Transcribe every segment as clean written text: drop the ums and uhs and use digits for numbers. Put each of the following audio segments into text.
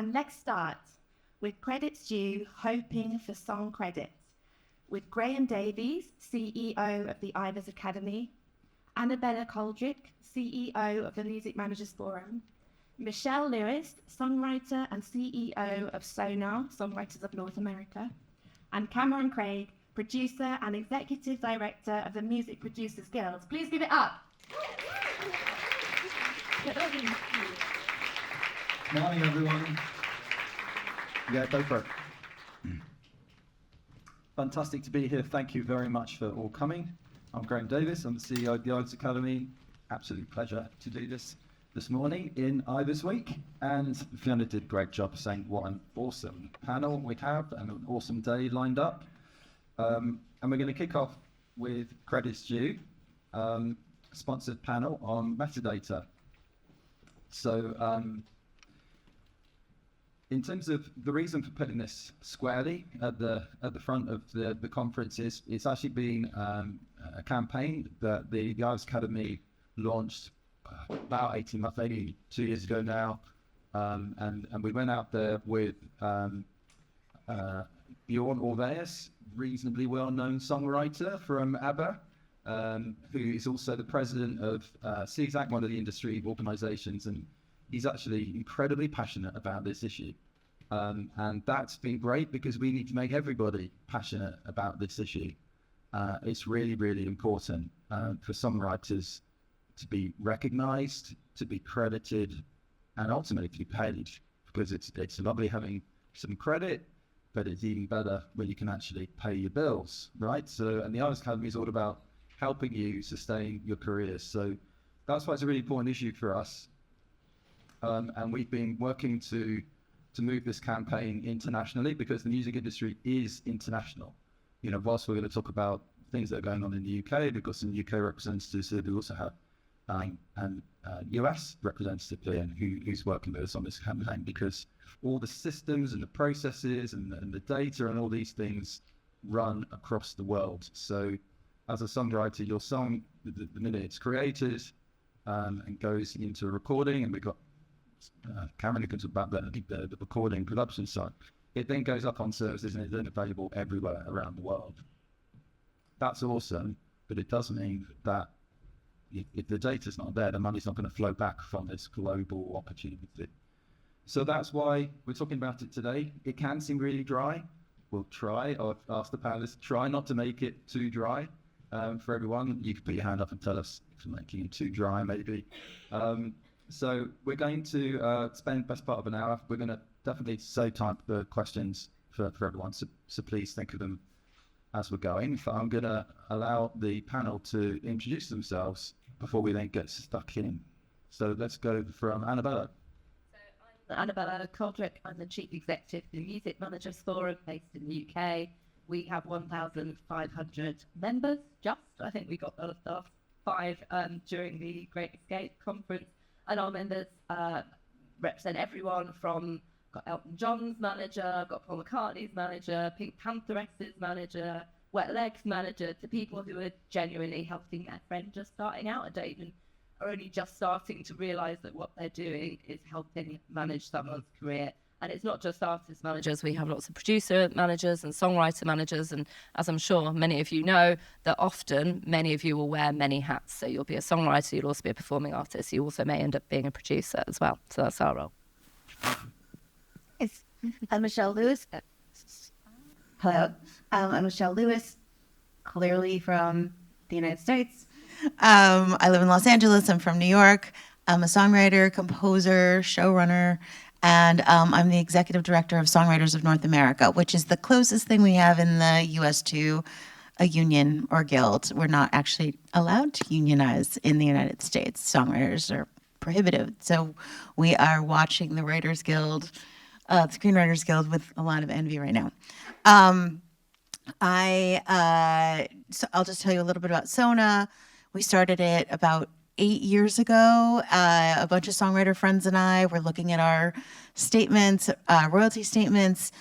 And let's start with credits due, hoping for song credits, with Graham Davies, CEO of the Ivors Academy, Annabella Coldrick, CEO of the Music Managers Forum, Michelle Lewis, songwriter and CEO of SONA, Songwriters of North America, and Cameron Craig, producer and executive director of the Music Producers Guild. Please give it up. Morning, everyone. Yeah, go for it. Fantastic to be here. Thank you very much for all coming. I'm Graham Davies. I'm the CEO of the Ivors Academy. Absolute pleasure to do this morning in Ivors Week. And Fiona did a great job saying what an awesome panel we have and an awesome day lined up. And we're going to kick off with credits due, sponsored panel on metadata. So in terms of the reason for putting this squarely at the front of the conference is it's actually been a campaign that the Ivors Academy launched about 18 months, maybe 2 years ago now, and we went out there with Bjorn Orveus, reasonably well-known songwriter from ABBA, who is also the president of CSAC, one of the industry organisations, and he's actually incredibly passionate about this issue. And that's been great because we need to make everybody passionate about this issue. It's really, really important for songwriters to be recognised, to be credited, and ultimately to be paid, because it's lovely having some credit, but it's even better when you can actually pay your bills, right? So, and the Ivors Academy is all about helping you sustain your careers. So that's why it's a really important issue for us. And we've been working to move this campaign internationally because the music industry is international. You know, whilst we're going to talk about things that are going on in the UK, we've got some UK representatives here. We also have an US representative here who's working with us on this campaign, because all the systems and the processes and the data and all these things run across the world. So as a songwriter, your song, the minute it's created and goes into a recording, and we've got Cameron who can talk about the recording production side, it then goes up on services and is then available everywhere around the world. That's awesome, but it does mean that if the data's not there, the money's not going to flow back from this global opportunity. So that's why we're talking about it today. It can seem really dry. We'll try, or ask the panelists, try not to make it too dry for everyone. You can put your hand up and tell us if we're making it too dry, maybe. So we're going to spend the best part of an hour. We're going to definitely save time for questions for everyone, so please think of them as we're going. So I'm going to allow the panel to introduce themselves before we then get stuck in. So let's go from Annabella. So I'm Annabella Coldrick. I'm the Chief Executive of the Music Managers Forum based in the UK. We have 1,500 members, I think we got the last 5 during the Great Escape conference. And our members represent everyone from, got Elton John's manager, got Paul McCartney's manager, Pink Pantheress's manager, Wet Legs manager, to people who are genuinely helping their friend just starting out and even are only just starting to realise that what they're doing is helping manage someone's career. And it's not just artist managers. We have lots of producer managers and songwriter managers. And as I'm sure many of you know, that often many of you will wear many hats. So you'll be a songwriter, you'll also be a performing artist. You also may end up being a producer as well. So that's our role. I'm Michelle Lewis. Hello. I'm Michelle Lewis, clearly from the United States. I live in Los Angeles. I'm from New York. I'm a songwriter, composer, showrunner, and I'm the executive director of Songwriters of North America, which is the closest thing we have in the U.S. to a union or guild. We're not actually allowed to unionize in the United States. Songwriters are prohibitive. So we are watching the Writers Guild, Screenwriters Guild, with a lot of envy right now. So I'll just tell you a little bit about SONA. We started it about 8 years ago. A bunch of songwriter friends and I were looking at our statements, royalty statements.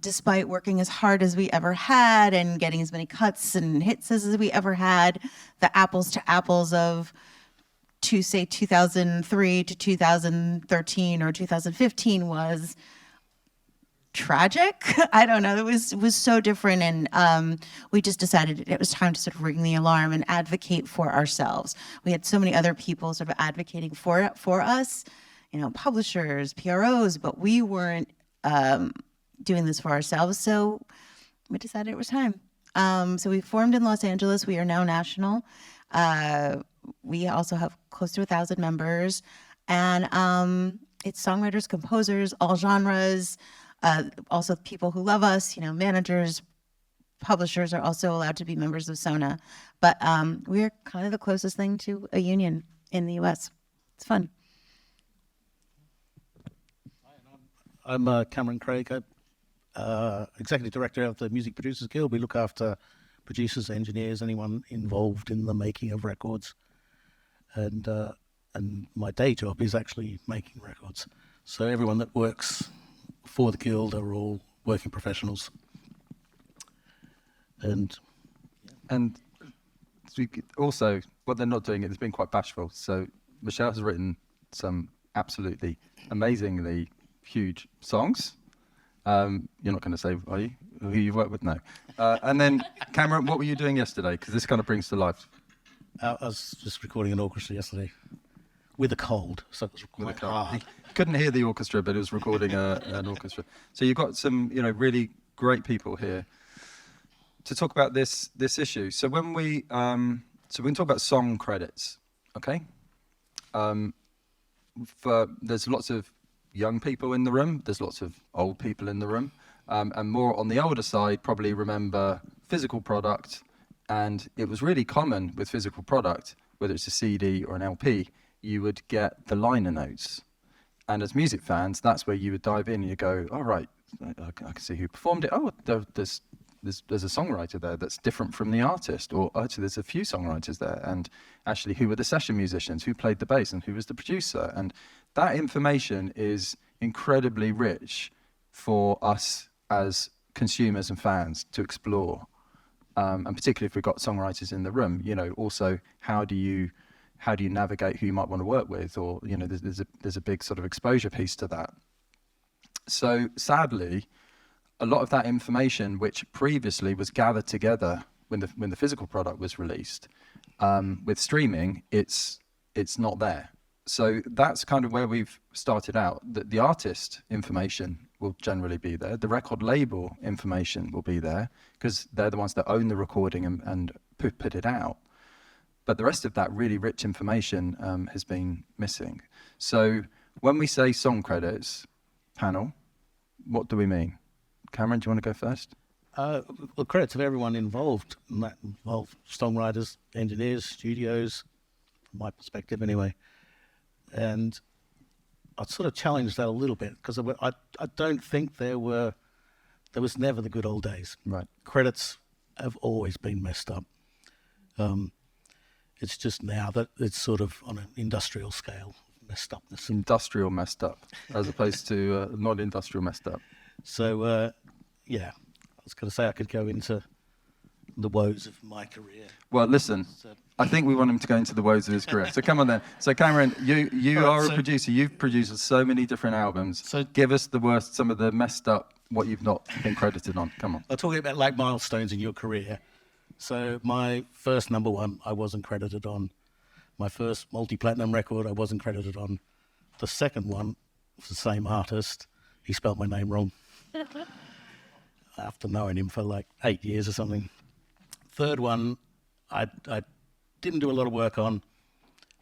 Despite working as hard as we ever had and getting as many cuts and hits as we ever had, the apples to apples of to say 2003 to 2013 or 2015 was tragic. I don't know. It was so different, and we just decided it was time to sort of ring the alarm and advocate for ourselves. We had so many other people sort of advocating for us, publishers, PROs, but we weren't doing this for ourselves. So we decided it was time. So we formed in Los Angeles. We are now national. We also have close to 1,000 members, and it's songwriters, composers, all genres. Also people who love us, managers, publishers are also allowed to be members of SONA. But we're kind of the closest thing to a union in the US. It's fun. I'm Cameron Craig, Executive Director of the Music Producers Guild. We look after producers, engineers, anyone involved in the making of records. And my day job is actually making records. So everyone that works for the guild are all working professionals. And also, what they're not doing, it's been quite bashful. So Michelle has written some absolutely amazingly huge songs. You're not going to say, are you, who you've worked with? No. And then, Cameron, what were you doing yesterday? Because this kind of brings to life. I was just recording an orchestra yesterday with a cold, so it was quite hard. Couldn't hear the orchestra, but it was recording an orchestra. So you've got some, really great people here to talk about this issue. So when we talk about song credits, okay? There's lots of young people in the room. There's lots of old people in the room, and more on the older side probably remember physical product. And it was really common with physical product, whether it's a CD or an LP, you would get the liner notes. And as music fans, that's where you would dive in and you go, all right, I can see who performed it. Oh, there's a songwriter there that's different from the artist. Or actually, there's a few songwriters there. And actually, who were the session musicians? Who played the bass? And who was the producer? And that information is incredibly rich for us as consumers and fans to explore. And particularly if we've got songwriters in the room, also how do you navigate who you might want to work with, or there's a big sort of exposure piece to that. So sadly, a lot of that information, which previously was gathered together when the physical product was released, with streaming, it's not there. So that's kind of where we've started out. The artist information will generally be there. The record label information will be there because they're the ones that own the recording and put it out. But the rest of that really rich information has been missing. So when we say song credits, panel, what do we mean? Cameron, do you want to go first? Well, credits of everyone involved. And that involved songwriters, engineers, studios, from my perspective anyway. And I sort of challenged that a little bit because I don't think there was never the good old days. Right. Credits have always been messed up. It's just now that it's sort of on an industrial scale, messed upness. Industrial messed up, as opposed to non-industrial messed up. So, I was going to say I could go into the woes of my career. Well, listen, I think we want him to go into the woes of his career. So come on then. So Cameron, you are a producer. You've produced so many different albums. So give us the worst, some of the messed up, what you've not been credited on. Come on. I'm talking about like milestones in your career. So my first #1, I wasn't credited on. My first multi-platinum record, I wasn't credited on. The second one, was the same artist. He spelled my name wrong. After knowing him for like 8 years or something. Third one, I didn't do a lot of work on.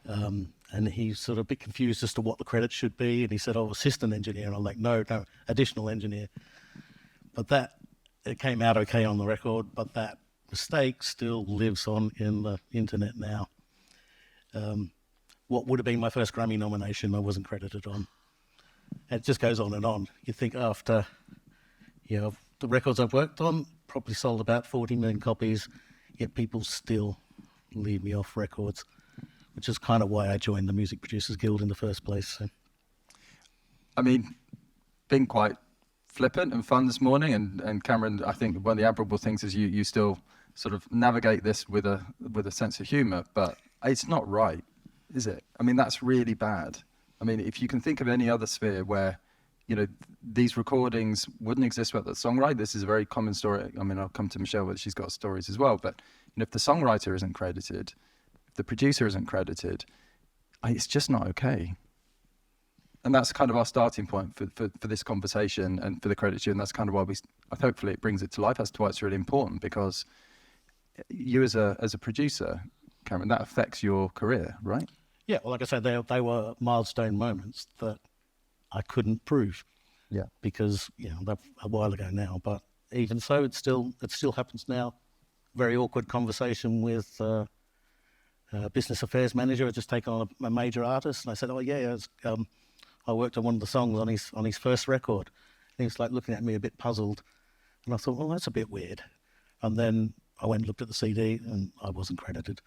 And he's sort of a bit confused as to what the credits should be. And he said, assistant engineer. And I'm like, no, additional engineer. But it came out okay on the record, but that mistake still lives on in the internet now. What would have been my first Grammy nomination, I wasn't credited on. And it just goes on and on. You think after, the records I've worked on probably sold about 40 million copies, yet people still leave me off records, which is kind of why I joined the Music Producers Guild in the first place. So. I mean, been quite flippant and fun this morning, and Cameron, I think one of the admirable things is you still sort of navigate this with a sense of humour, but it's not right. is it? I mean, that's really bad. I mean, if you can think of any other sphere where, you know, these recordings wouldn't exist without the songwriter, this is a very common story. I mean, I'll come to Michelle, but she's got stories as well. But, you know, if the songwriter isn't credited, if the producer isn't credited, it's just not okay. And that's kind of our starting point for this conversation and for the credits due. And that's kind of why hopefully it brings it to life. That's why it's really important, because you as a producer, Cameron, that affects your career, right? Yeah, well, like I said, they were milestone moments that I couldn't prove. Yeah. Because, you know, they're a while ago now. But even so, it still happens now. Very awkward conversation with business affairs manager had just taken on a major artist, and I said, "Oh yeah, I worked on one of the songs on his first record." And he was like looking at me a bit puzzled, and I thought, "Well, that's a bit weird." And then I went and looked at the CD, and I wasn't credited,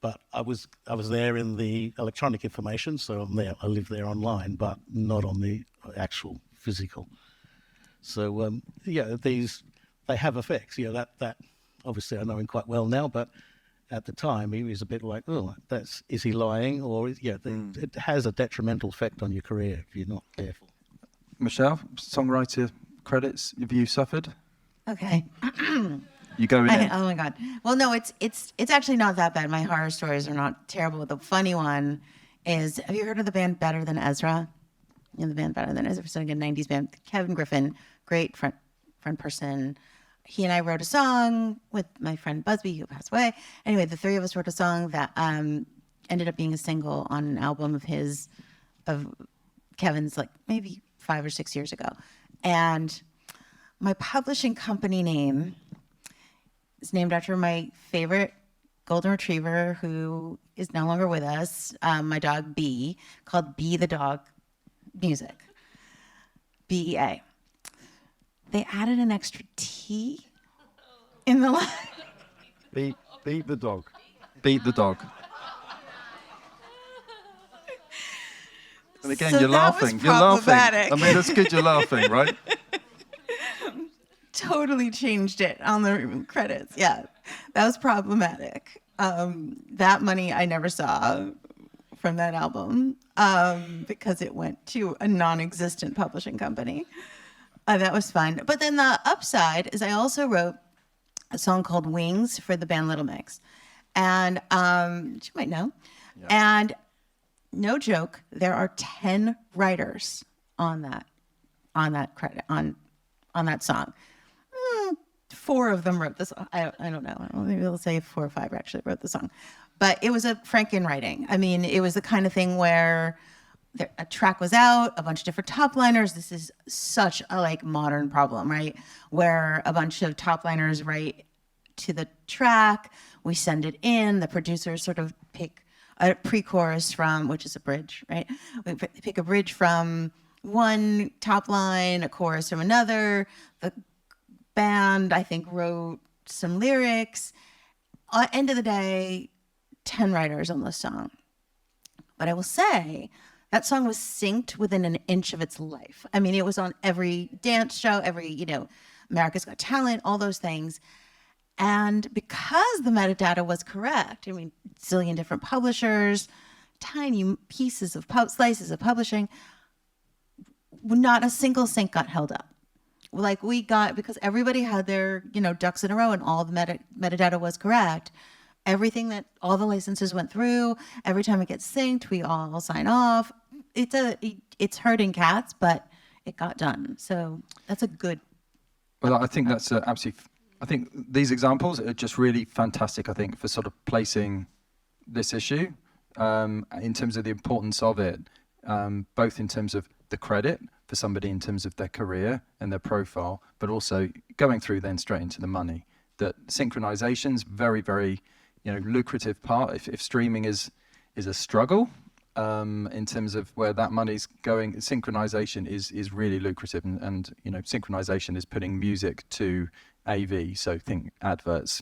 but I was there in the electronic information, so I'm there. I live there online, but not on the actual physical. So yeah, they have effects. You know, that obviously I know him quite well now, but at the time, he was a bit like, "Oh, is he lying?" Or it has a detrimental effect on your career if you're not careful. Michelle, songwriter credits, have you suffered? Okay. You going in? Oh my God. Well, no, it's actually not that bad. My horror stories are not terrible. The funny one is, have you heard of the band Better Than Ezra? You know, the band Better Than Ezra, it's like a 90s band. Kevin Griffin, great friend person. He and I wrote a song with my friend Busby, who passed away. Anyway, the three of us wrote a song that ended up being a single on an album of Kevin's, like maybe 5 or 6 years ago. And my publishing company name is named after my favorite golden retriever, who is no longer with us, my dog B, called B the Dog Music, BEA. They added an extra T in the line. Beat the dog. Beat the dog. And again, So you're that was laughing. You're laughing. problematic. I mean, that's good. You're laughing, right? Totally changed it on the credits. Yeah, that was problematic. That money I never saw from that album because it went to a non-existent publishing company. That was fun. But then the upside is I also wrote a song called Wings for the band Little Mix. And you might know. Yeah. And no joke, there are 10 writers on that credit, on that song. 4 of them wrote the song. I don't know. Maybe they'll say 4 or 5 actually wrote the song. But it was a Franken writing. I mean, it was the kind of thing where a track was out, a bunch of different top liners. This is such a modern problem, right? Where a bunch of top liners write to the track, we send it in, the producers sort of pick a pre-chorus from, which is a bridge, right? We pick a bridge from one top line, a chorus from another. The band, I think, wrote some lyrics. End of the day, 10 writers on the song. But I will say, that song was synced within an inch of its life. I mean, it was on every dance show, every, America's Got Talent, all those things. And because the metadata was correct, I mean, zillion different publishers, tiny pieces of slices of publishing, not a single sync got held up. Because everybody had their, ducks in a row and all the metadata was correct. Everything all the licenses went through, every time it gets synced, we all sign off. It's hurting cats, but it got done. So that's a good. Well, I think that's absolutely. I think these examples are just really fantastic. I think for sort of placing this issue in terms of the importance of it, both in terms of the credit for somebody in terms of their career and their profile, but also going through then straight into the money. That synchronization's very, very lucrative part. If streaming is a struggle in terms of where that money's going, synchronization is really lucrative, and synchronization is putting music to AV. So think adverts,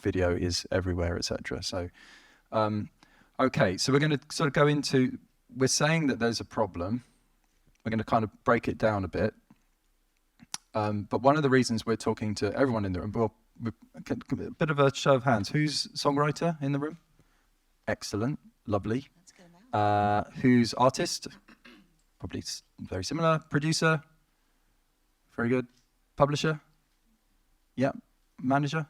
video is everywhere, etc. So okay, so we're going to sort of go into, we're saying that there's a problem. We're going to kind of break it down a bit. But one of the reasons we're talking to everyone in the room, well, a bit of a show of hands. Who's songwriter in the room? Excellent. Lovely. Who's artist? Probably very similar. Producer? Very good. Publisher? Yep. Manager?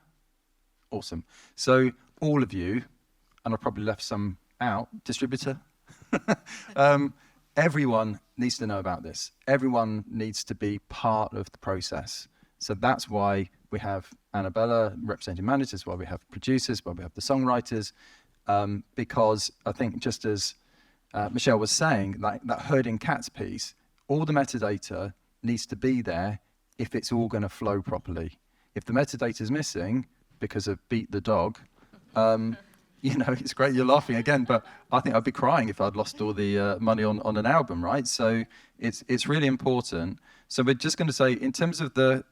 Awesome. So all of you, and I probably left some out, distributor? Everyone needs to know about this. Everyone needs to be part of the process. So that's why we have Annabella representing managers, why we have producers, why we have the songwriters, because I think just as Michelle was saying, like that herding cats piece, all the metadata needs to be there if it's all going to flow properly. If the metadata is missing because of beat the dog, it's great you're laughing again, but I think I'd be crying if I'd lost all the money on an album, right? So it's really important. So we're just going to say, in terms of the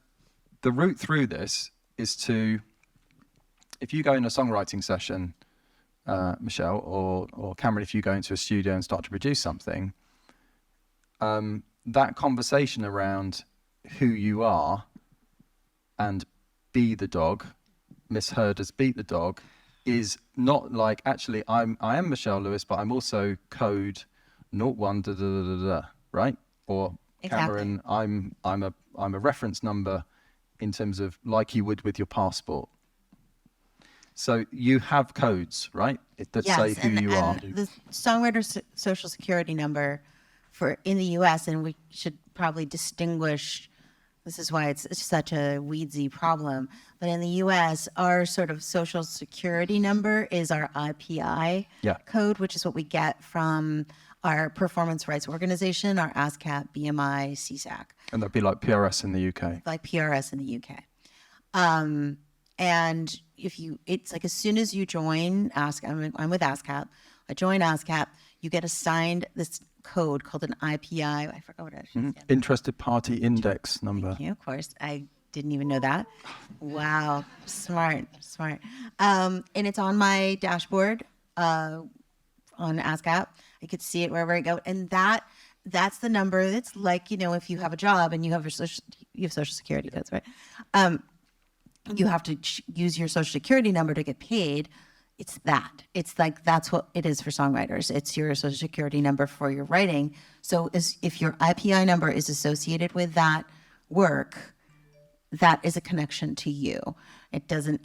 route through this is to, if you go in a songwriting session, Michelle or Cameron, if you go into a studio and start to produce something, that conversation around who you are and be the dog, misheard as beat the dog, is not like, actually, I am Michelle Lewis, but I'm also code 01 da da da da da, right? Or Exactly. Cameron, I'm a reference number in terms of like you would with your passport. So you have codes, right? That say who you are. The songwriter social security number for in the U.S., and we should probably distinguish. This is why it's such a weedsy problem. But in the U.S., our sort of social security number is our IPI code, which is what we get from our performance rights organization, our ASCAP, BMI, CSAC. And that'd be like PRS in the UK. Like PRS in the UK. And it's like as soon as you join ASCAP, I'm with ASCAP, I join ASCAP, you get assigned this code called an IPI. I forgot what it is. Interested Party Index number. Thank you, of course. I didn't even know that. Wow, smart. And it's on my dashboard on ASCAP. I could see it wherever I go. And that's the number. It's like, if you have a job and you have social security codes, right? You have to use your social security number to get paid. It's that. It's like, that's what it is for songwriters. It's your social security number for your writing. So if your IPI number is associated with that work, that is a connection to you. It doesn't,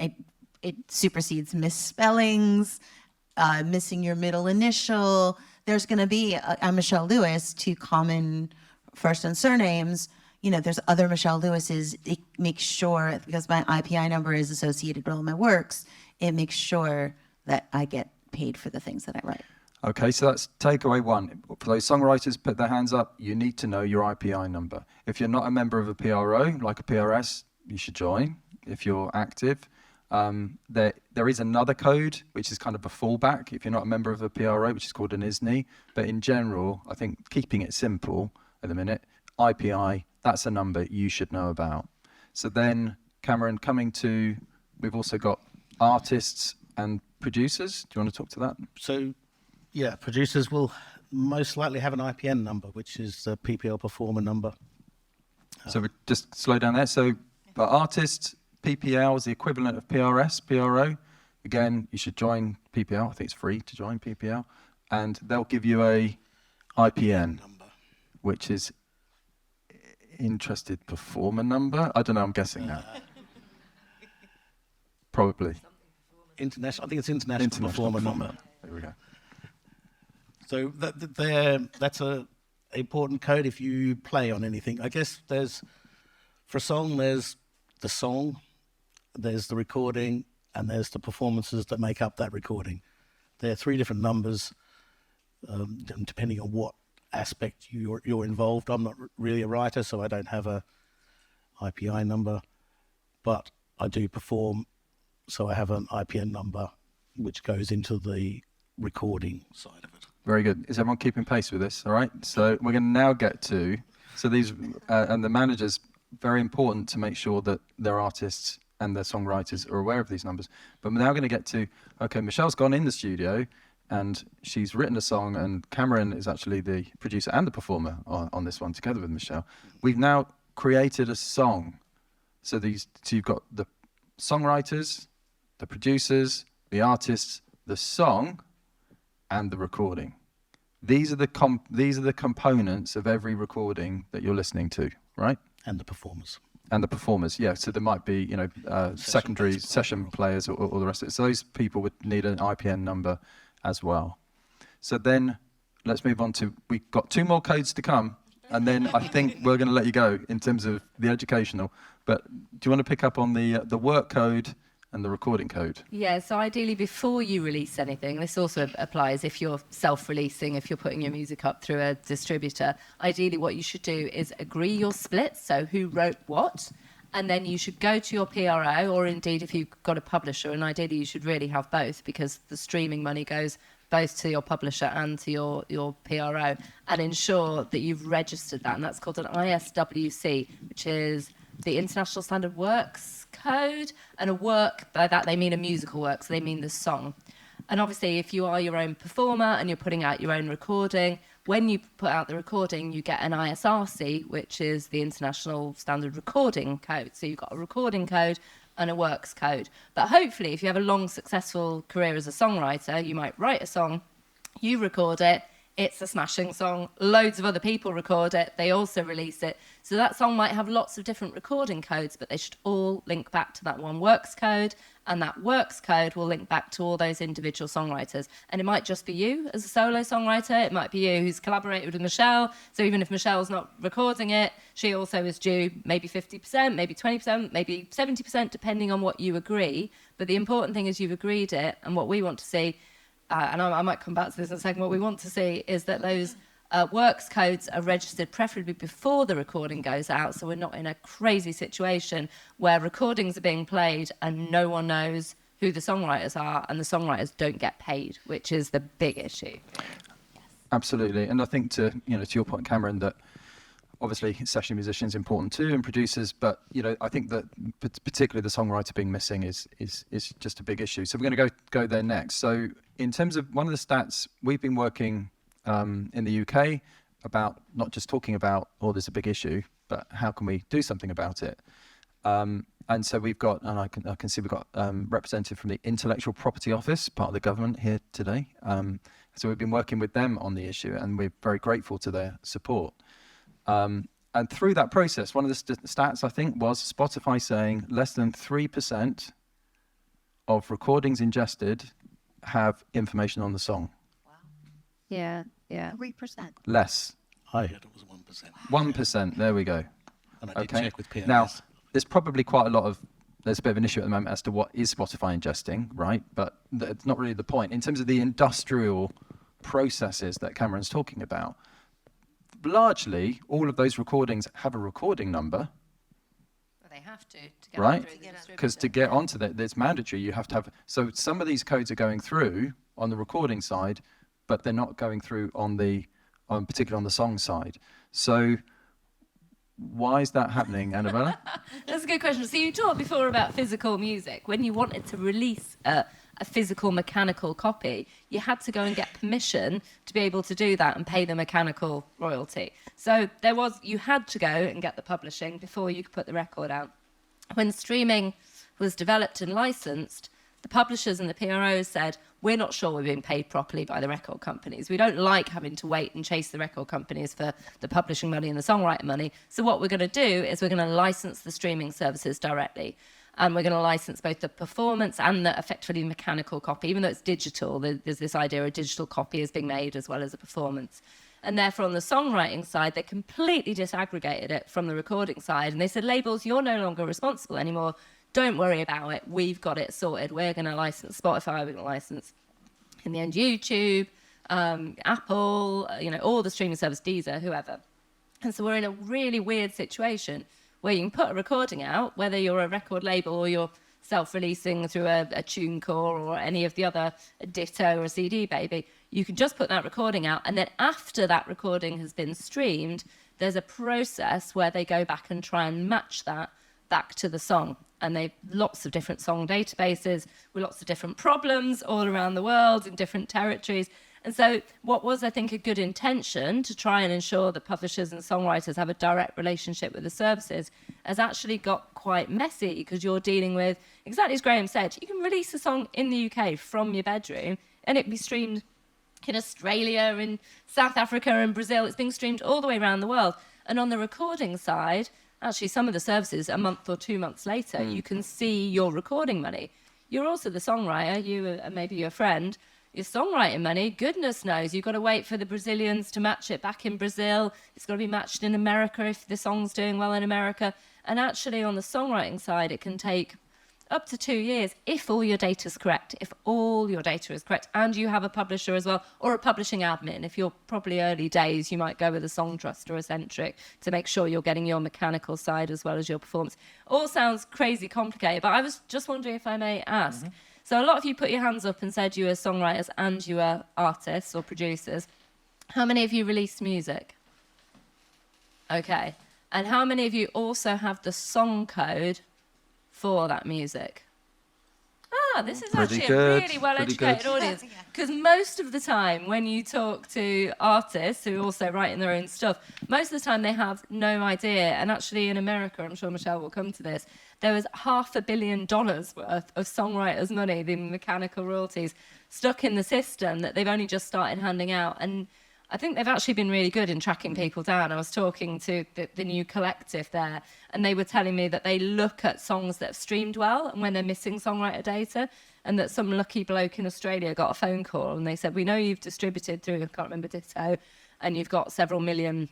it supersedes misspellings, missing your middle initial. There's going to be, I'm Michelle Lewis, 2 common first and surnames. There's other Michelle Lewises. It makes sure, because my IPI number is associated with all my works, it makes sure that I get paid for the things that I write. Okay, so that's takeaway 1. For those songwriters, put their hands up. You need to know your IPI number. If you're not a member of a PRO, like a PRS, you should join if you're active. There is another code, which is kind of a fallback if you're not a member of a PRO, which is called an ISNI. But in general, I think keeping it simple at the minute, IPI, that's a number you should know about. So then, Cameron, we've also got artists and producers. Do you want to talk to that? So, yeah, producers will most likely have an IPN number, which is the PPL performer number. So we just slow down there. So for artists, PPL is the equivalent of PRS, PRO. Again, you should join PPL. I think it's free to join PPL. And they'll give you a IPN number, which is interested performer number. I don't know, I'm guessing that. Probably. International. I think it's international performer number. There we go. So that's a important code if you play on anything. I guess for a song, there's the song, there's the recording, and there's the performances that make up that recording. There are 3 different numbers, depending on what aspect you're involved. I'm not really a writer, so I don't have a IPI number, but I do perform, so I have an IPN number, which goes into the recording side of it. Very good. Is everyone keeping pace with this? All right. So we're going to now get to, these, and the managers, very important to make sure that their artists and their songwriters are aware of these numbers. But we're now going to get to, okay, Michelle's gone in the studio and she's written a song, and Cameron is actually the producer and the performer on this one together with Michelle. We've now created a song. So you've got the songwriters, the producers, the artists, the song, and the recording. These are the components of every recording that you're listening to, right? And the performers. And the performers, yeah. So there might be, secondary session players or the rest of it. So those people would need an IPN number as well. So then let's move on to, we've got 2 more codes to come, and then I think we're going to let you go in terms of the educational. But do you want to pick up on the work code and the recording code? Yeah, so ideally before you release anything, this also applies if you're self-releasing, if you're putting your music up through a distributor, ideally what you should do is agree your splits, so who wrote what, and then you should go to your PRO, or indeed if you've got a publisher, and ideally you should really have both, because the streaming money goes both to your publisher and to your PRO, and ensure that you've registered that, and that's called an ISWC, which is the International Standard Works Code, and a work, by that they mean a musical work, so they mean the song. And obviously if you are your own performer and you're putting out your own recording, when you put out the recording you get an ISRC, which is the International Standard Recording Code. So you've got a recording code and a works code. But hopefully if you have a long successful career as a songwriter, you might write a song, you record it, it's a smashing song, loads of other people record it, they also release it. So that song might have lots of different recording codes, but they should all link back to that one works code, and that works code will link back to all those individual songwriters. And it might just be you as a solo songwriter, it might be you who's collaborated with Michelle, so even if Michelle's not recording it, she also is due maybe 50%, maybe 20%, maybe 70%, depending on what you agree. But the important thing is you've agreed it, and what we want to see, and I might come back to this in a second, what we want to see is that those works codes are registered preferably before the recording goes out, so we're not in a crazy situation where recordings are being played and no one knows who the songwriters are and the songwriters don't get paid, which is the big issue. Absolutely. And I think to your point, Cameron, that obviously session musicians important too, and producers, but I think that particularly the songwriter being missing is just a big issue. So we're going to go there next. So in terms of one of the stats, we've been working in the UK about not just talking about, there's a big issue, but how can we do something about it? And so we've got, and I can see we've got representative from the Intellectual Property Office, part of the government here today. So we've been working with them on the issue, and we're very grateful to their support. And through that process, one of the stats I think was Spotify saying less than 3% of recordings ingested have information on the song. Yeah. 3%. Less. I heard it was 1%. 1%, there we go. And I did check with PRS. Now, there's probably there's a bit of an issue at the moment as to what is Spotify ingesting, right? But it's not really the point. In terms of the industrial processes that Cameron's talking about, largely, all of those recordings have a recording number. They have to get right? through the distributor. Because to get onto that, it's mandatory. You have to have. So some of these codes are going through on the recording side, but they're not going through particularly on the song side. So why is that happening, Annabella? That's a good question. So you talked before about physical music. When you wanted to release a physical mechanical copy, you had to go and get permission to be able to do that and pay the mechanical royalty. So you had to go and get the publishing before you could put the record out. When streaming was developed and licensed, the publishers and the PROs said, we're not sure we're being paid properly by the record companies. We don't like having to wait and chase the record companies for the publishing money and the songwriter money. So what we're going to do is we're going to license the streaming services directly. And we're going to license both the performance and the effectively mechanical copy. Even though it's digital, there's this idea a digital copy is being made as well as a performance. And therefore, on the songwriting side, they completely disaggregated it from the recording side. And they said, labels, you're no longer responsible anymore. Don't worry about it. We've got it sorted. We're going to license Spotify. We're going to license, in the end, YouTube, Apple, all the streaming service, Deezer, whoever. And so we're in a really weird situation where you can put a recording out, whether you're a record label or you're self-releasing through a TuneCore or any of the other, a Ditto or a CD Baby, you can just put that recording out. And then after that recording has been streamed, there's a process where they go back and try and match that back to the song. And they've lots of different song databases with lots of different problems all around the world in different territories. And so what was, I think, a good intention to try and ensure that publishers and songwriters have a direct relationship with the services has actually got quite messy, because you're dealing with, exactly as Graham said, you can release a song in the UK from your bedroom and it be streamed in Australia, in South Africa and Brazil. It's being streamed all the way around the world. And on the recording side, actually some of the services, a month or 2 months later, you can see your recording money. You're also the songwriter, you and maybe your friend, your songwriting money, goodness knows, you've got to wait for the Brazilians to match it back in Brazil. It's got to be matched in America if the song's doing well in America. And actually on the songwriting side, it can take up to 2 years if all your data is correct, if all your data is correct, and you have a publisher as well, or a publishing admin. If you're probably early days, you might go with a Song Trust or a Centric to make sure you're getting your mechanical side as well as your performance. All sounds crazy complicated, but I was just wondering if I may ask. So a lot of you put your hands up and said you were songwriters and you were artists or producers. How many of you released music? Okay. And how many of you also have the song code for that music? This is Pretty actually good, a really well-educated audience. Because most of the time when you talk to artists who also write in their own stuff, most of the time they have no idea. And actually in America, I'm sure Michelle will come to this, there was $500 million worth of songwriters' money, the mechanical royalties, stuck in the system that they've only just started handing out. And I think they've actually been really good in tracking people down. I was talking to the new collective there, and they were telling me that they look at songs that have streamed well and when they're missing songwriter data, and that some lucky bloke in Australia got a phone call and they said, we know you've distributed through, I can't remember, Ditto, and you've got several million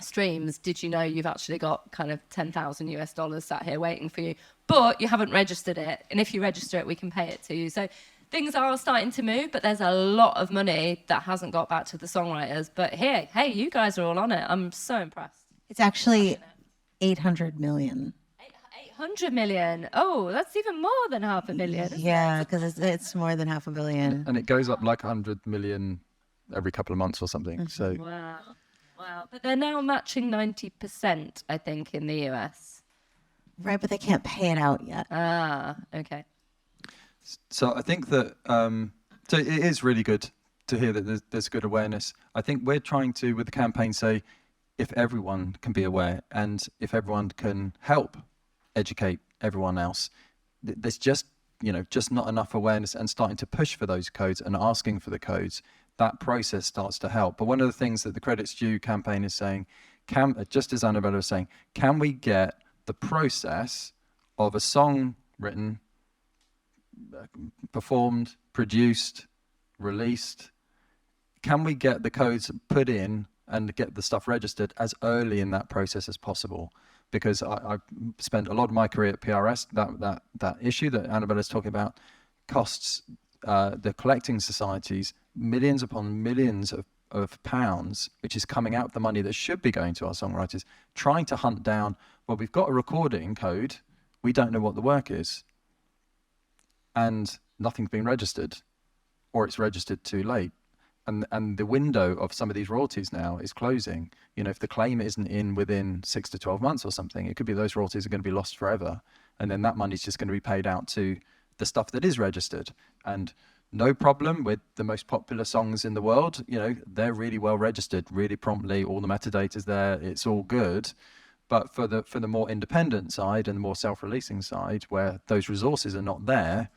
streams. Did you know you've actually got kind of $10,000 sat here waiting for you, but you haven't registered it, and if you register it, we can pay it to you. So things are starting to move, but there's a lot of money that hasn't got back to the songwriters. But hey, you guys are all on it. I'm so impressed. It's actually 800 million. 800 million. Oh, that's even more than $500 million. Yeah, because it's more than $500 million. And it goes up like 100 million every couple of months or something. So Wow. But they're now matching 90%, I think, in the US. Right, but they can't pay it out yet. Okay. So I think that so it is really good to hear that there's good awareness. I think we're trying to, with the campaign, say if everyone can be aware and if everyone can help educate everyone else, there's just not enough awareness, and starting to push for those codes and asking for the codes, that process starts to help. But one of the things that the Credits Due campaign is saying, just as Annabella was saying, can we get the process of a song written, performed, produced, released, can we get the codes put in and get the stuff registered as early in that process as possible? Because I've spent a lot of my career at PRS, that issue that Annabella's talking about costs the collecting societies millions upon millions of pounds, which is coming out of the money that should be going to our songwriters, trying to hunt down, well, we've got a recording code, we don't know what the work is, and nothing's been registered, or it's registered too late. And the window of some of these royalties now is closing. If the claim isn't in within 6 to 12 months or something, it could be those royalties are going to be lost forever. And then that money's just going to be paid out to the stuff that is registered. And no problem with the most popular songs in the world. They're really well registered, really promptly. All the metadata's there. It's all good. But for the more independent side and the more self-releasing side, where those resources are not there,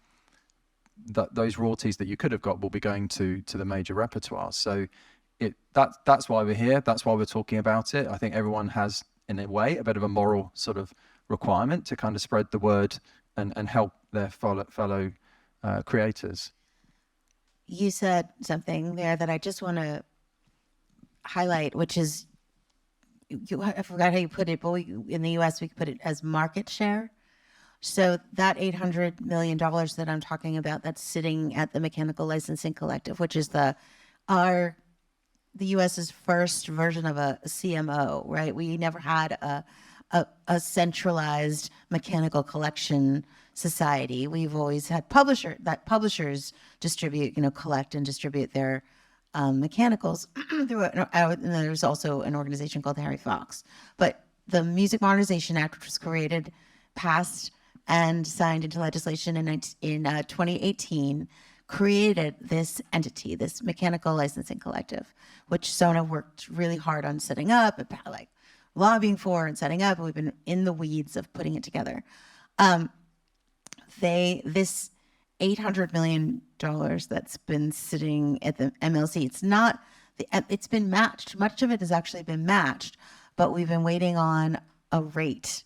those royalties that you could have got will be going to the major repertoires. So that's why we're here. That's why we're talking about it. I think everyone has, in a way, a bit of a moral sort of requirement to kind of spread the word and help their fellow creators. You said something there that I just want to highlight, which is, I forgot how you put it, but in the US, we put it as market share. So that $800 million that I'm talking about, that's sitting at the Mechanical Licensing Collective, which is the US's first version of a CMO, right? We never had a centralized mechanical collection society. We've always had publishers distribute, collect and distribute their mechanicals through it. And there's also an organization called Harry Fox. But the Music Modernization Act, which was passed and signed into legislation in 2018, created this entity, this Mechanical Licensing Collective, which SONA worked really hard on setting up, and lobbying for and setting up, and we've been in the weeds of putting it together. This $800 million that's been sitting at the MLC. It's not, it's been matched. Much of it has actually been matched, but we've been waiting on a rate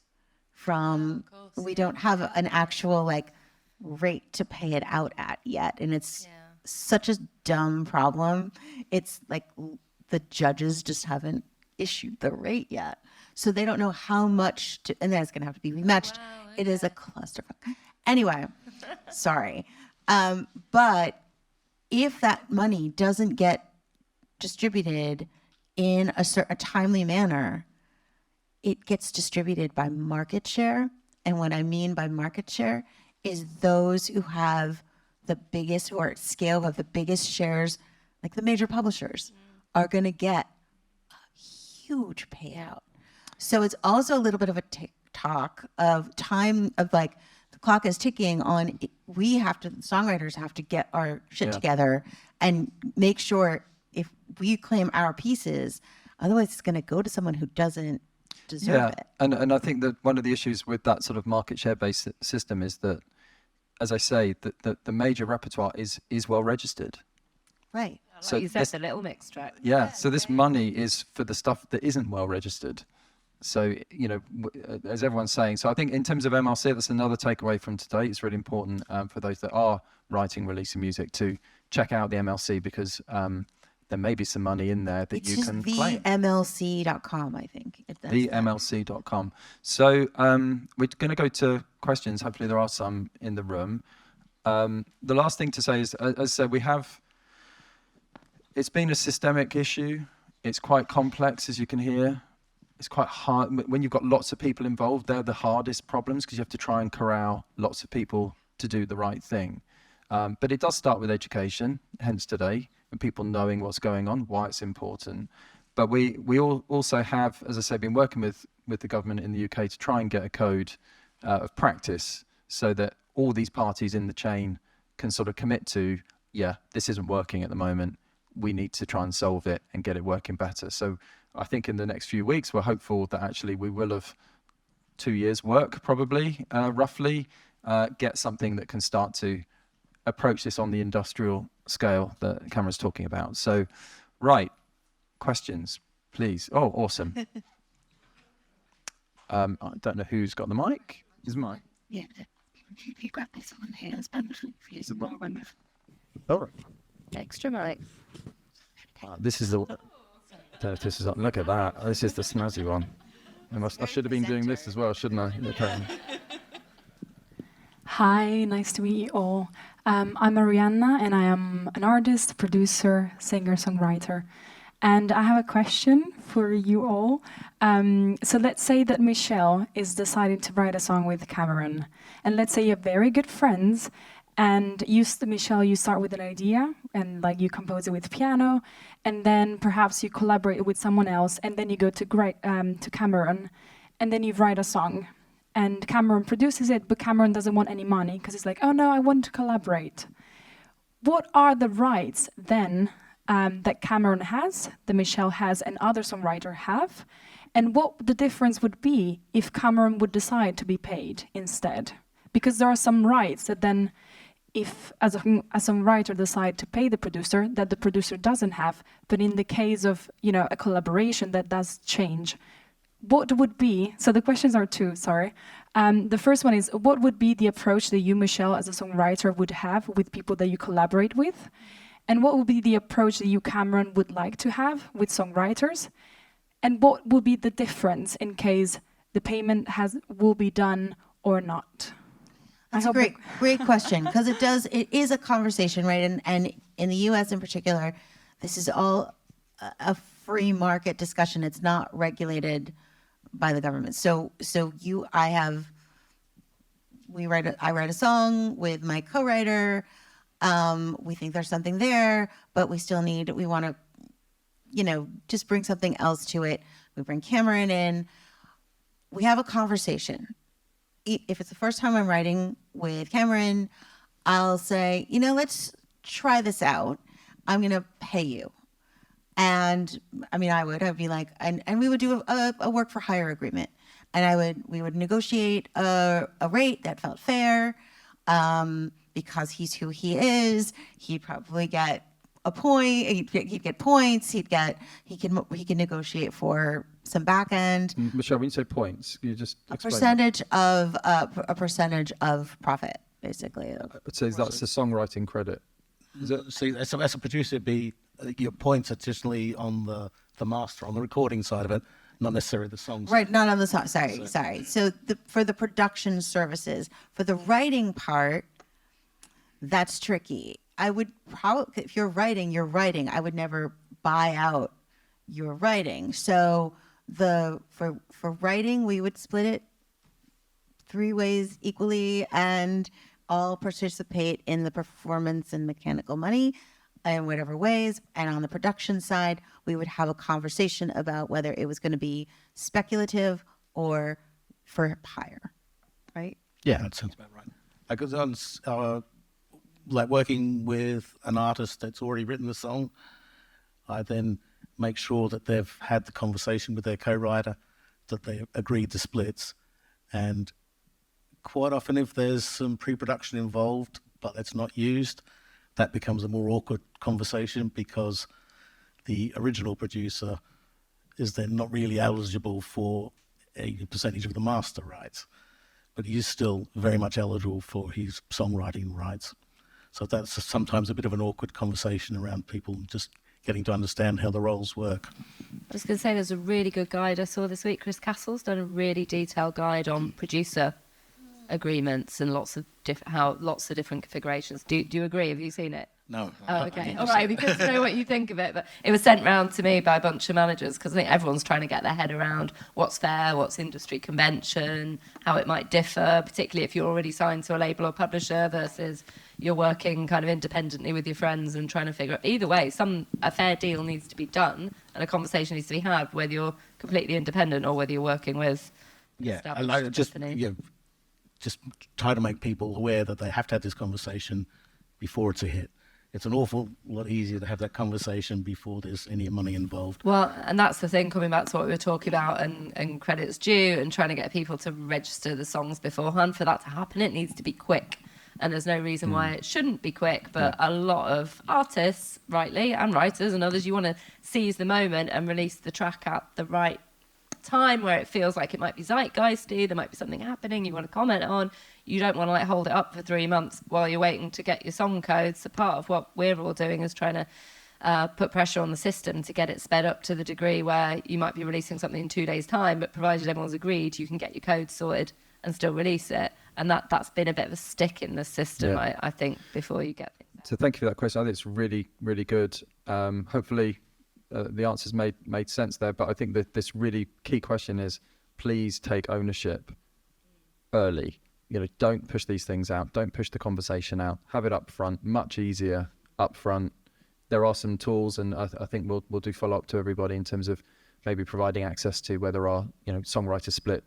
from, we don't have an actual like rate to pay it out at yet. And it's such a dumb problem. It's like the judges just haven't issued the rate yet. So they don't know how much to, and then it's going to have to be rematched. Wow, okay. It is a clusterfuck. Anyway, sorry. But if that money doesn't get distributed in a timely manner, it gets distributed by market share. And what I mean by market share is those who have the biggest, who are at scale, who have the biggest shares, like the major publishers, are going to get a huge payout. So it's also a little bit of a tick-tock of time of like, the clock is ticking on, we have to, songwriters have to get our shit together and make sure if we claim our pieces, otherwise it's going to go to someone who doesn't deserve it. And I think that one of the issues with that sort of market share based system is that, as I say, that the major repertoire is well registered. Right. Like So you said, this- the little mix track. So this money is for the stuff that isn't well registered. So, you know, as everyone's saying, so I think in terms of MLC, that's another takeaway from today. It's really important for those that are writing, releasing music to check out the MLC because there may be some money in there that It's you just can claim. themlc.com, I think. TheMLC.com. So we're going to go to questions. Hopefully there are some in the room. The last thing to say is, as I said, it's been a systemic issue. It's quite complex, as you can hear. It's quite hard. When you've got lots of people involved, they're the hardest problems because you have to try and corral lots of people to do the right thing. But it does start with education, hence today, and people knowing what's going on, why it's important. But we all also have, as I say, been working with the government in the UK to try and get a code of practice so that all these parties in the chain can sort of commit to, this isn't working at the moment. We need to try and solve it and get it working better. So I think in the next few weeks, we're hopeful that actually we will have 2 years work, probably, roughly, get something that can start to approach this on the industrial scale that Cameron's talking about. So, right, questions, please. Oh, awesome. I don't know who's got the mic. Is mine? Yeah. You grab this one here. It's beneficial for you. All right. Extra mic. This is the. I don't know if this is. Look at that. This is the snazzy one. I should have been doing this as well, shouldn't I? Okay. Hi, nice to meet you all. I'm Arianna, and I am an artist, producer, singer, songwriter. And I have a question for you all. So let's say that Michelle is deciding to write a song with Cameron. And let's say you're very good friends. And Michelle, you start with an idea and like you compose it with piano. And then perhaps you collaborate with someone else. And then you go to Cameron. And then you write a song. And Cameron produces it, but Cameron doesn't want any money because he's like, oh no, I want to collaborate. What are the rights then that Cameron has, that Michelle has, and other songwriters have? And what the difference would be if Cameron would decide to be paid instead? Because there are some rights that then, if as a songwriter decide to pay the producer, that the producer doesn't have. But in the case of, a collaboration, that does change. What would be, so the questions are two, sorry. The first one is, what would be the approach that you, Michelle, as a songwriter would have with people that you collaborate with? And what would be the approach that you, Cameron, would like to have with songwriters? And what would be the difference in case the payment will be done or not? That's a great question, because it is a conversation, right? And in the US in particular, this is all a free market discussion. It's not regulated by the government. I write a song with my co-writer. We think there's something there, but we want to, just bring something else to it. We bring Cameron in. We have a conversation. If it's the first time I'm writing with Cameron, I'll say, let's try this out. I'm going to pay you. And I'd be like, and we would do a work for hire agreement, and we would negotiate a rate that felt fair. because he's who he is, he'd probably get a point. He'd get points. He can negotiate for some back end. Michelle, when you say points, you just A explain percentage of profit, basically. So that's the songwriting credit. Is it? See, as a producer, it'd be your points additionally on the master, on the recording side of it, not necessarily the songs. Right, not on the song. Sorry. So for the production services, for the writing part, that's tricky. I would probably, if you're writing, I would never buy out your writing. So for writing, we would split it 3 ways equally and all participate in the performance and mechanical money in whatever ways. And on the production side, we would have a conversation about whether it was going to be speculative or for hire, right? Yeah, that sounds about right. Because on like working with an artist that's already written the song, I then make sure that they've had the conversation with their co-writer, that they agreed the splits. And quite often if there's some pre-production involved, but that's not used, that becomes a more awkward conversation because the original producer is then not really eligible for a percentage of the master rights, but he is still very much eligible for his songwriting rights. So that's sometimes a bit of an awkward conversation around people just getting to understand how the roles work. I was going to say there's a really good guide I saw this week. Chris Castle's done a really detailed guide on producer agreements and lots of different configurations. Do you agree? Have you seen it? No. Oh, okay. All right. It'd be good to know what you think of it. But it was sent round to me by a bunch of managers because I think everyone's trying to get their head around what's fair, what's industry convention, how it might differ, particularly if you're already signed to a label or publisher versus you're working kind of independently with your friends and trying to figure out. Either way, a fair deal needs to be done and a conversation needs to be had, whether you're completely independent or whether you're working with just try to make people aware that they have to have this conversation before it's a hit. It's an awful lot easier to have that conversation before there's any money involved. Well, and that's the thing, coming back to what we were talking about and credits due and trying to get people to register the songs beforehand. For that to happen, it needs to be quick. And there's no reason why it shouldn't be quick. But a lot of artists, rightly, and writers and others, you want to seize the moment and release the track at the right time where it feels like it might be zeitgeisty, there might be something happening you want to comment on. You don't want to hold it up for 3 months while you're waiting to get your song codes. So part of what we're all doing is trying to put pressure on the system to get it sped up to the degree where you might be releasing something in 2 days' time, but provided everyone's agreed, you can get your codes sorted and still release it. And that's been a bit of a stick in the system, I think, before you get it. So thank you for that question. I think it's really, really good. Hopefully the answers made sense there, but I think that this really key question is please take ownership early. Don't push these things out. Don't push the conversation out. Have it up front, much easier up front. There are some tools, and I think we'll do follow up to everybody in terms of maybe providing access to where there are songwriter split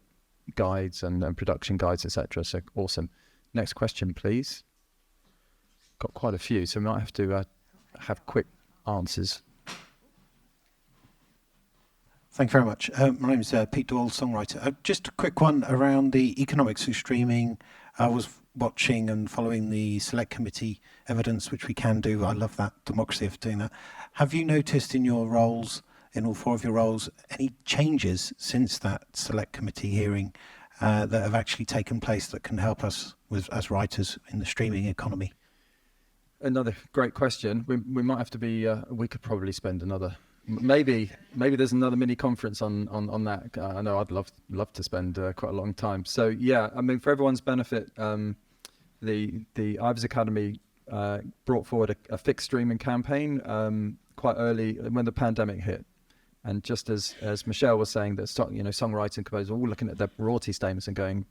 guides and production guides, etc. So awesome. Next question, please. Got quite a few, so we might have to have quick answers. Thank you very much. My name is Pete Doyle, songwriter. Just a quick one around the economics of streaming. I was watching and following the select committee evidence, which we can do. I love that democracy of doing that. Have you noticed in your roles, in all 4 of your roles, any changes since that select committee hearing that have actually taken place that can help us as writers in the streaming economy? Another great question. We might have to be. We could probably spend another. Maybe there's another mini conference on that. I know I'd love to spend quite a long time. So yeah, I mean, for everyone's benefit, the Ivors Academy brought forward a fixed streaming campaign quite early when the pandemic hit, and just as Michelle was saying, that songwriting composers all looking at their royalty statements and going,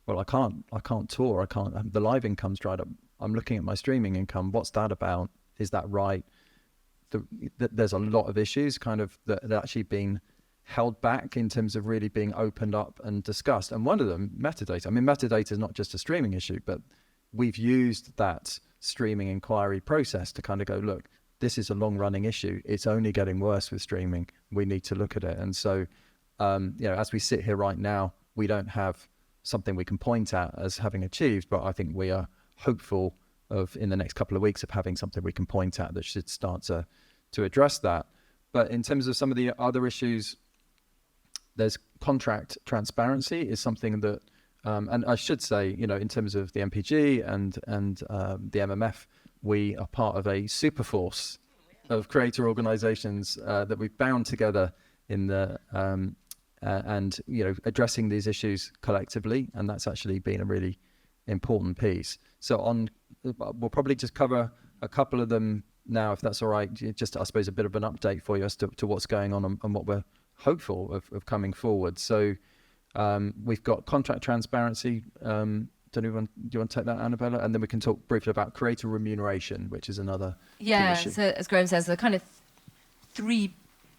well, I can't tour, the live income's dried up. I'm looking at my streaming income. What's that about? Is that right? There's a lot of issues kind of that actually been held back in terms of really being opened up and discussed. And one of them, metadata. I mean, metadata is not just a streaming issue, but we've used that streaming inquiry process to kind of go, look, this is a long running issue. It's only getting worse with streaming. We need to look at it. And so, as we sit here right now, we don't have something we can point at as having achieved, but I think we are hopeful of in the next couple of weeks of having something we can point at that should start to address that. But in terms of some of the other issues, there's contract transparency is something that, and I should say, you know, in terms of the MPG and the MMF, we are part of a super force of creator organisations that we've bound together in the and you know, addressing these issues collectively, and that's actually been a really important piece. So we'll probably just cover a couple of them now, if that's all right. Just, I suppose, a bit of an update for you as to what's going on and what we're hopeful of coming forward. So we've got contract transparency. Do you want to take that, Annabella? And then we can talk briefly about creator remuneration, which is another key issue. So as Graham says, there are kind of 3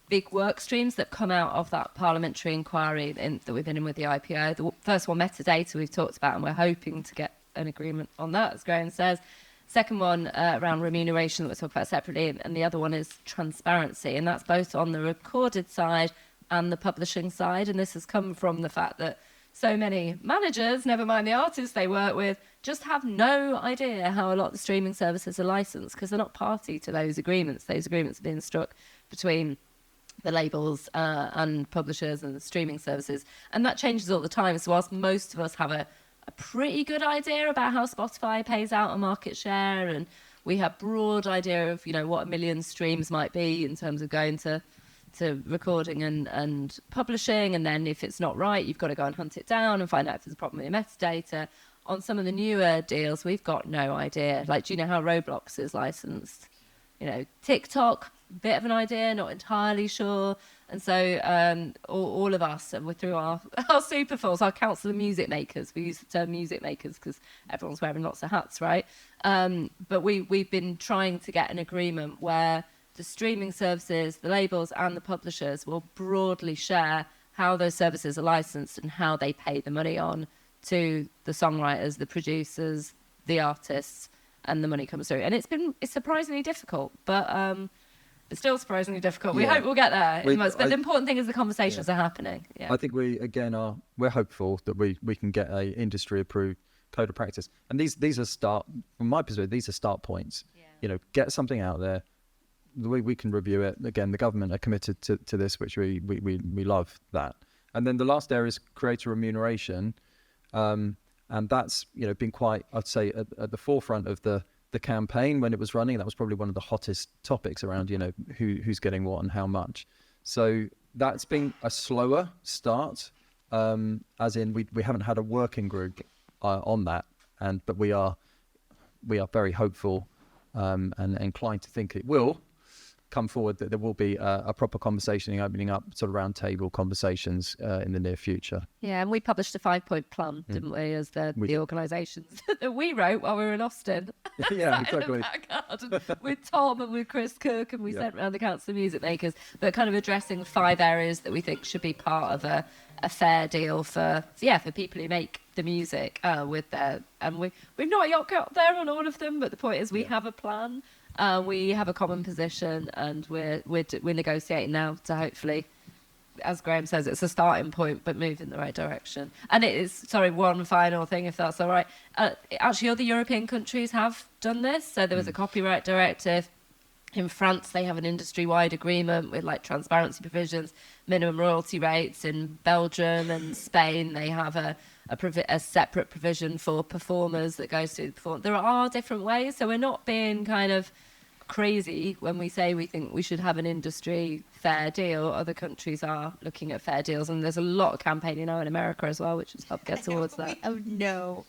big work streams that come out of that parliamentary inquiry that we've been in with the IPO. The first one, metadata, we've talked about, and we're hoping to get an agreement on that, as Graham says. Second one, around remuneration, that we'll talk about separately, and the other one is transparency, and that's both on the recorded side and the publishing side. And this has come from the fact that so many managers, never mind the artists they work with, just have no idea how a lot of the streaming services are licensed, because they're not party to those agreements. Those agreements are being struck between the labels and publishers and the streaming services, and that changes all the time. So whilst most of us have a pretty good idea about how Spotify pays out a market share, and we have broad idea of, you know, what 1 million streams might be in terms of going to recording and publishing, and then if it's not right, you've got to go and hunt it down and find out if there's a problem with your metadata. On some of the newer deals, we've got no idea. Like, do you know how Roblox is licensed? You know, TikTok, bit of an idea, not entirely sure. And so all of us, we're through our super force, our council of music makers. We use the term music makers because everyone's wearing lots of hats, right? But we've been trying to get an agreement where the streaming services, the labels and the publishers will broadly share how those services are licensed and how they pay the money on to the songwriters, the producers, the artists, and the money comes through. And it's surprisingly difficult, but it's still surprisingly difficult. We hope we'll get there. But the important thing is the conversations are happening. Yeah. I think we're hopeful that we can get a industry approved code of practice. And these are from my perspective, these are start points. Yeah. You know, get something out there. The way we can review it, again, the government are committed to this, which we love that. And then the last area is creator remuneration, and that's, you know, been quite, I'd say, at the forefront of the campaign when it was running. That was probably one of the hottest topics around, you know, who's getting what and how much. So that's been a slower start, as in we haven't had a working group on that, but we are very hopeful and inclined to think it will come forward, that there will be a proper conversation opening up, sort of round table conversations in the near future. Yeah, and we published a 5-point plan, didn't we, as the organisations that we wrote while we were in Austin. Yeah, exactly. With Tom and with Chris Cook, and we sent around the Council of Music Makers, but kind of addressing 5 areas that we think should be part of a fair deal for people who make the music with their, and we've not yet got there on all of them, but the point is we have a plan. We have a common position, and we're negotiating now to hopefully, as Graham says, it's a starting point, but move in the right direction. And it is, one final thing, if that's all right. Actually, other European countries have done this. So there was a copyright directive. In France, they have an industry-wide agreement with like transparency provisions, minimum royalty rates. In Belgium and Spain, they have a separate provision for performers that goes through the performance. There are different ways, so we're not being kind of crazy when we say we think we should have an industry fair deal. Other countries are looking at fair deals, and there's a lot of campaigning now in America as well, which has helped get towards that. We have no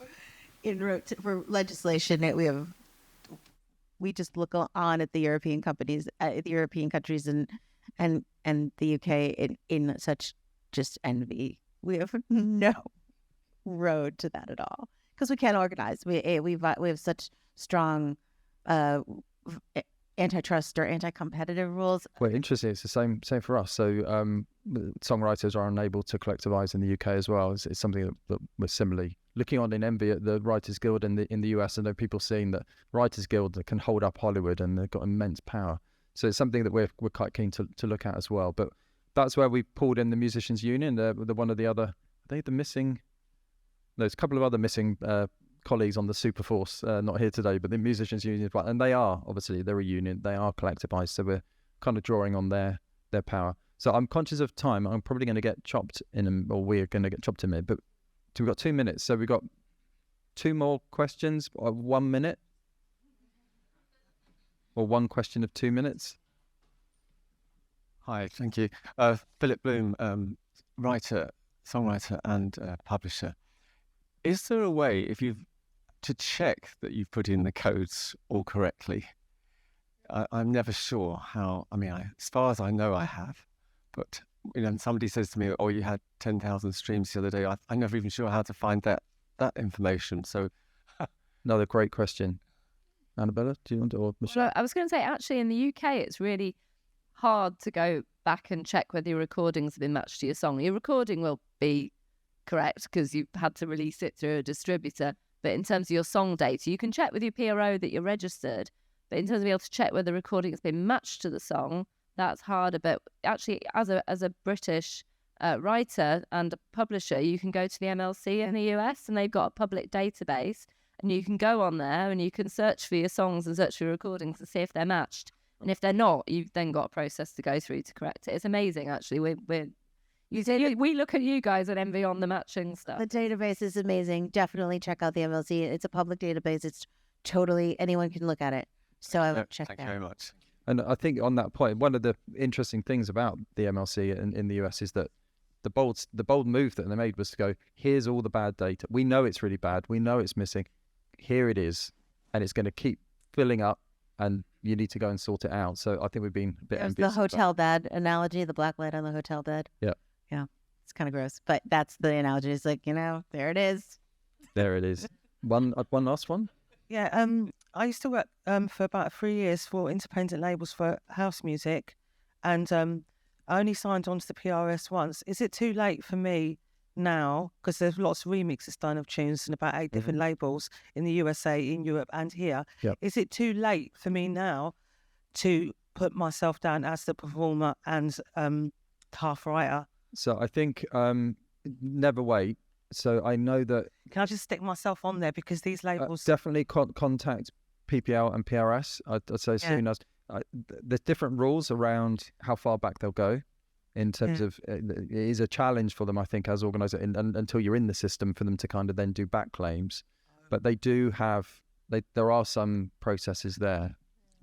inroad for legislation. We just look on at the European companies, the European countries, and the UK in such just envy. We have no road to that at all because we can't organize. We have such strong antitrust or anti-competitive rules. Well, interesting. It's the same for us. So songwriters are unable to collectivise in the UK as well. It's something that we're similarly looking on in envy at the Writers Guild in the US. And there are people seeing that Writers Guild that can hold up Hollywood, and they've got immense power. So it's something that we're quite keen to look at as well. But that's where we pulled in the Musicians Union. They're one of the other. Are they the missing? There's a couple of other missing colleagues on the Superforce, not here today, but the musicians union, and they are obviously, they're a union, they are collectivised, so we're kind of drawing on their power. So I'm conscious of time. I'm probably going to get chopped we're going to get chopped in a minute, but we've got 2 minutes, so we've got 2 more questions, 1 minute, or one question of 2 minutes. Hi, thank you. Philip Bloom, writer, songwriter, and publisher. Is there a way, to check that you've put in the codes all correctly? I'm never sure how. I mean, as far as I know, I have, but somebody says to me, "Oh, you had 10,000 streams the other day." I'm never even sure how to find that information. So, another great question. Annabella, do you want to, or Michelle? Well, I was going to say, actually, in the UK, it's really hard to go back and check whether your recordings have been matched to your song. Your recording will be correct because you've had to release it through a distributor. But in terms of your song data, you can check with your PRO that you're registered. But in terms of being able to check whether the recording has been matched to the song, that's harder. But actually, as a British writer and a publisher, you can go to the MLC in the US, and they've got a public database, and you can go on there and you can search for your songs and search for your recordings and see if they're matched. And if they're not, you've then got a process to go through to correct it. It's amazing, actually. We look at you guys and envy on the matching stuff. The database is amazing. Definitely check out the MLC. It's a public database. It's totally, anyone can look at it. So I would check thank that. you very much. And I think on that point, one of the interesting things about the MLC in the US is that the bold move that they made was to go, here's all the bad data. We know it's really bad. We know it's missing. Here it is. And it's going to keep filling up, and you need to go and sort it out. So I think we've been a bit There's envious the hotel bed analogy, the black light on the hotel bed. Yeah. Yeah. It's kind of gross, but that's the analogy. It's like, there it is. There it is. One last one. Yeah, I used to work for about 3 years for independent labels for house music, and I only signed on to the PRS once. Is it too late for me now, because there's lots of remixes done of tunes and about 8 different labels in the USA, in Europe and here. Yep. Is it too late for me now to put myself down as the performer and half writer? So I think never wait. So I know that... Can I just stick myself on there, because these labels... definitely contact PPL and PRS, I'd say, as soon as... there's different rules around how far back they'll go in terms of... It is a challenge for them, I think, as organisers, until you're in the system, for them to kind of then do back claims. But they do have... there are some processes there.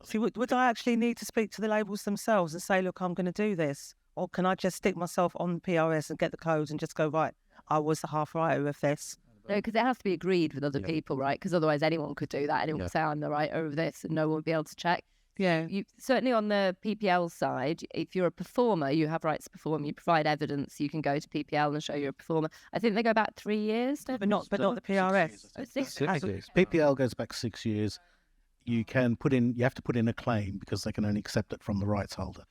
See, would I actually need to speak to the labels themselves and say, look, I'm going to do this? Or can I just stick myself on PRS and get the codes and just go, right, I was the half writer of this? No, because it has to be agreed with other people, right? Because otherwise anyone could do that. Anyone could say, I'm the writer of this, and no one would be able to check. Yeah. Certainly on the PPL side, if you're a performer, you have rights to perform. You provide evidence. You can go to PPL and show you're a performer. I think they go back 3 years. But not the PRS. Six. PPL goes back 6 years. You have to put in a claim, because they can only accept it from the rights holder.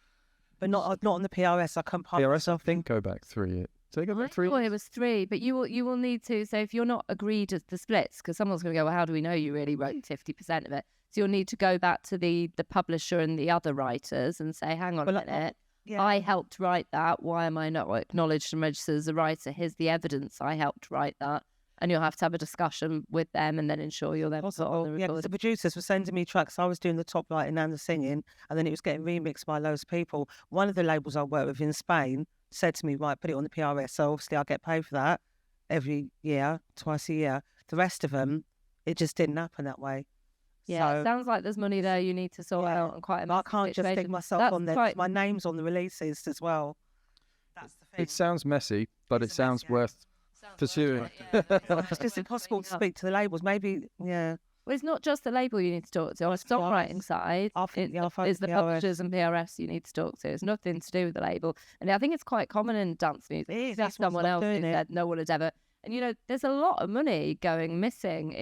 But not on the PRS. I can't PRS, I think, go back 3 years. So they go back 3 years? Well, it was 3, but you will need to. So if you're not agreed at the splits, because someone's going to go, well, how do we know you really wrote 50% of it? So you'll need to go back to the publisher and the other writers and say, hang on a minute, I helped write that. Why am I not acknowledged and registered as a writer? Here's the evidence I helped write that. And you'll have to have a discussion with them and then ensure you're there. Yeah, because the producers were sending me tracks. I was doing the top writing and the singing, and then it was getting remixed by loads of people. One of the labels I work with in Spain said to me, right, put it on the PRS. So obviously I get paid for that every year, twice a year. The rest of them, it just didn't happen that way. Yeah, so, it sounds like there's money there you need to sort out, and quite a I can't just stick myself on there. My name's on the releases as well. That's the thing. It sounds messy, but it sounds worth pursuing. It's just impossible to speak to the labels. Maybe, Well, it's not just the label you need to talk to. On the songwriting side, it's the publishers and PRS you need to talk to. It's nothing to do with the label. And I think it's quite common in dance music. It is. That's someone else who said no one had ever. And, there's a lot of money going missing,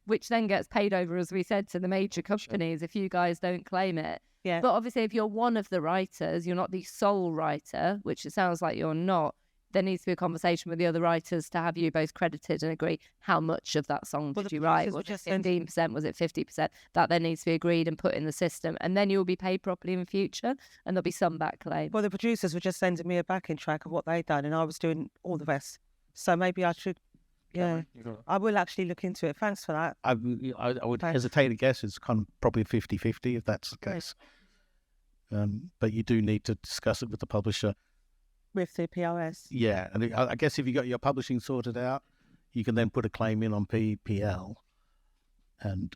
which then gets paid over, as we said, to the major companies if you guys don't claim it. Yeah. But obviously, if you're one of the writers, you're not the sole writer, which it sounds like you're not. There needs to be a conversation with the other writers to have you both credited and agree how much of that song did you write. Was it 15%? Was it 50%? That then needs to be agreed and put in the system. And then you'll be paid properly in the future, and there'll be some back claim. Well, the producers were just sending me a backing track of what they'd done, and I was doing all the rest. So maybe I should Yeah, I will actually look into it. Thanks for that. I would hesitate to guess it's kind of probably 50-50 if that's the case. But you do need to discuss it with the publisher. With the PRS. Yeah, and I guess if you got your publishing sorted out, you can then put a claim in on PPL, and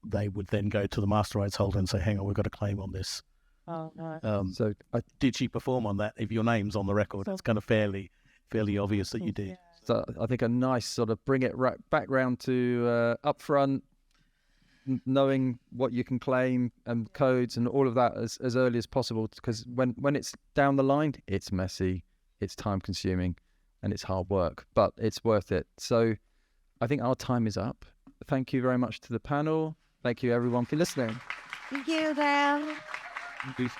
they would then go to the master rights holder and say, hang on, we've got a claim on this. Oh, no. So Did she perform on that? If your name's on the record, it's kind of fairly obvious that you did. Yeah. So I think a nice sort of bring it back round to upfront, knowing what you can claim and codes and all of that as early as possible, because when it's down the line, it's messy, it's time consuming, and it's hard work, but it's worth it. So I think our time is up. Thank you very much to the panel. Thank you everyone for listening. Thank you, Dan. Peace.